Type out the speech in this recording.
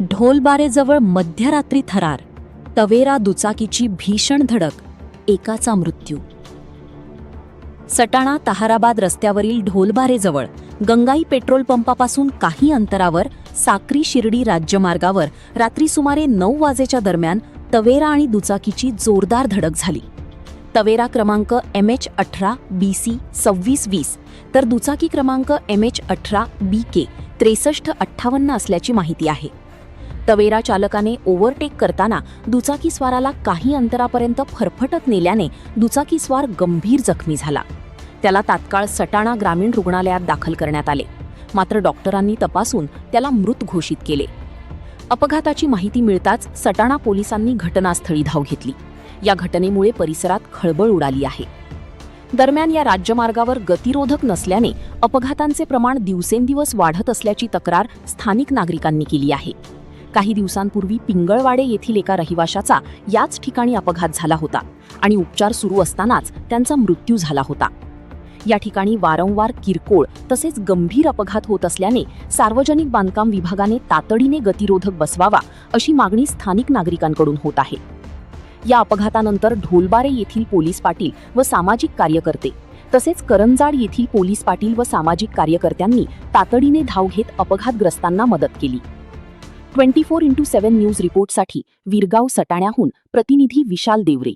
ढोलबारेजवळ मध्यरात्री थरार, तवेरा दुचाकीची भीषण धडक, एकाचा मृत्यू. सटाणा ताहाराबाद रस्त्यावरील ढोलबारेजवळ गंगाई पेट्रोल पंपापासून काही अंतरावर साक्री शिर्डी राज्यमार्गावर रात्री सुमारे 9 वाजेच्या दरम्यान तवेरा आणि दुचाकीची जोरदार धडक झाली. तवेरा क्रमांक MH18 BC 2620 तर दुचाकी क्रमांक MH18 BK 6358 असल्याची माहिती आहे. तवेरा चालकाने ओव्हरटेक करताना दुचाकीस्वाराला काही अंतरापर्यंत फरफटत नेल्याने दुचाकीस्वार गंभीर जखमी झाला. त्याला तात्काळ सटाणा ग्रामीण रुग्णालयात दाखल करण्यात आले, मात्र डॉक्टरांनी तपासून त्याला मृत घोषित केले. अपघाताची माहिती मिळताच सटाणा पोलिसांनी घटनास्थळी धाव घेतली. या घटनेमुळे परिसरात खळबळ उडाली आहे. दरम्यान या राज्यमार्गावर गतिरोधक नसल्याने अपघातांचे प्रमाण दिवसेंदिवस वाढत असल्याची तक्रार स्थानिक नागरिकांनी केली आहे. काही दिवसांपूर्वी पिंगळवाडे येथील एका रहिवाशाचा याच ठिकाणी अपघात झाला होता आणि उपचार सुरू असतानाच त्यांचा मृत्यू झाला होता. या ठिकाणी वारंवार किरकोळ तसेच गंभीर अपघात होत असल्याने सार्वजनिक बांधकाम विभागाने तातडीने गतिरोधक बसवावा अशी मागणी स्थानिक नागरिकांकडून होत आहे. या अपघातानंतर ढोलबारे येथील पोलीस पाटील व सामाजिक कार्यकर्ते तसेच करंजाड येथील पोलीस पाटील व सामाजिक कार्यकर्त्यांनी तातडीने धाव घेत अपघातग्रस्तांना मदत केली. 24x7 न्यूज रिपोर्टसाठी विरगाव सटाण्याहून प्रतिनिधी विशाल देवरे.